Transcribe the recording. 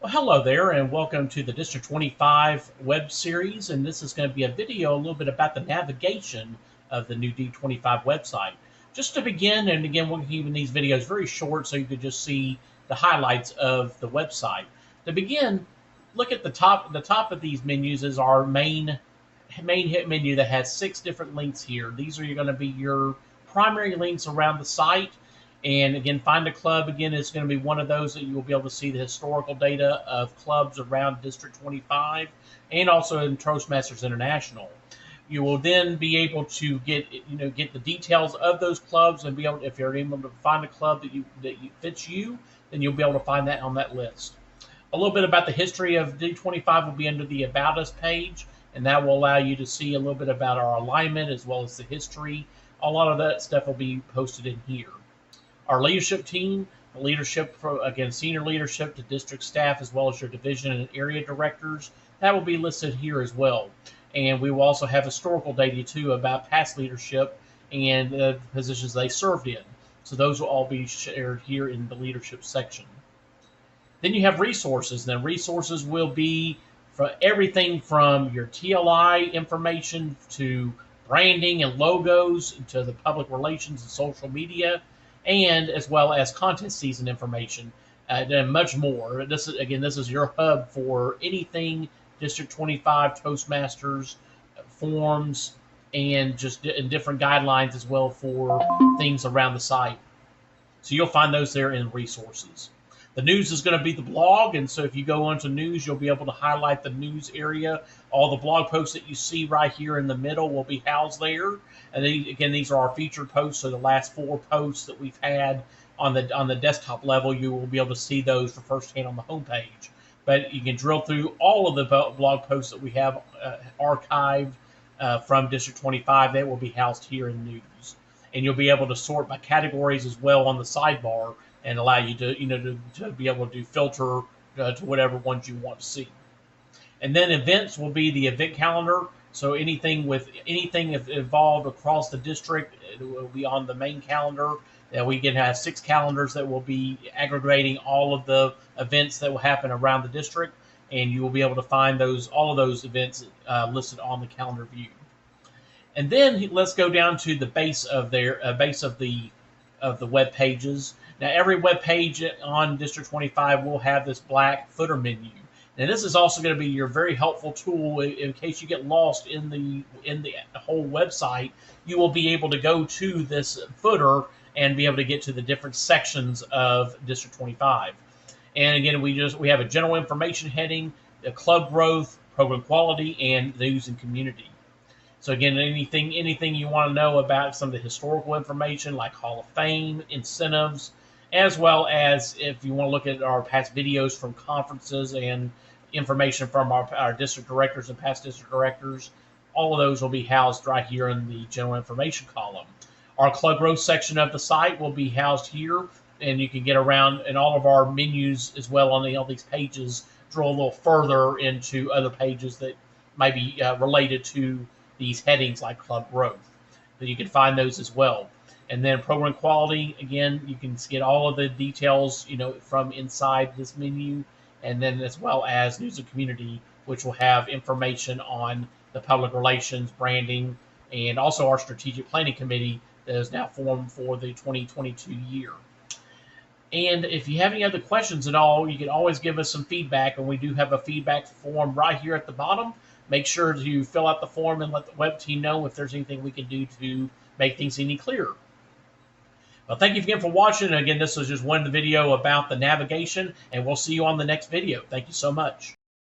Well, hello there, and welcome to the District 25 web series. And this is going to be a video a little bit about the navigation of the new D25 website. Just to begin, and again, we're keeping these videos very short so you could just see the highlights of the website. To begin, look at the top. The top of these menus is our main hit menu that has 6 different links here. These are going to be your primary links around the site. And again, Find a Club, again, is going to be one of those that you will be able to see the historical data of clubs around District 25 and also in Toastmasters International. You will then be able to get the details of those clubs and be able, if you're able to find a club that fits you, then you'll be able to find that on that list. A little bit about the history of D25 will be under the About Us page, and that will allow you to see a little bit about our alignment as well as the history. A lot of that stuff will be posted in here. Our leadership team, the leadership from, again, senior leadership to district staff, as well as your division and area directors, that will be listed here as well. And we will also have historical data too about past leadership and the positions they served in. So those will all be shared here in the leadership section. Then you have resources. Then resources will be for everything from your TLI information to branding and logos to the public relations and social media, and as well as contest season information and much more. This is your hub for anything District 25 Toastmasters forms and just different guidelines as well for things around the site. So you'll find those there in resources. The news is going to be the blog, and so if you go onto news, you'll be able to highlight the news area. All the blog posts that you see right here in the middle will be housed there. And then, again, these are our featured posts, so the last 4 posts that we've had on the desktop level, you will be able to see those for firsthand on the homepage. But you can drill through all of the blog posts that we have archived from District 25. They will be housed here in news, and you'll be able to sort by categories as well on the sidebar, and allow you to be able to filter to whatever ones you want to see. And then events will be the event calendar. So anything involved across the district, it will be on the main calendar. We can have 6 calendars that will be aggregating all of the events that will happen around the district, and you will be able to find all of those events listed on the calendar view. And then let's go down to the base of the web pages. Now, every web page on District 25 will have this black footer menu. Now, this is also going to be your very helpful tool in case you get lost in the whole website. You will be able to go to this footer and be able to get to the different sections of District 25. And again, we have a general information heading, the club growth, program quality, and news and community. So again, anything you want to know about some of the historical information like Hall of Fame, incentives, as well as if you want to look at our past videos from conferences and information from our district directors and past district directors, all of those will be housed right here in the general information column. Our club growth section of the site will be housed here, and you can get around in all of our menus as well on all these pages, drill a little further into other pages that might be related to these headings like club growth. So you can find those as well. And then program quality, again, you can get all of the details, from inside this menu, and then as well as news and community, which will have information on the public relations, branding, and also our strategic planning committee that is now formed for the 2022 year. And if you have any other questions at all, you can always give us some feedback, and we do have a feedback form right here at the bottom. Make sure to fill out the form and let the web team know if there's anything we can do to make things any clearer. Well, thank you again for watching. And again, this was just one video about the navigation, and we'll see you on the next video. Thank you so much.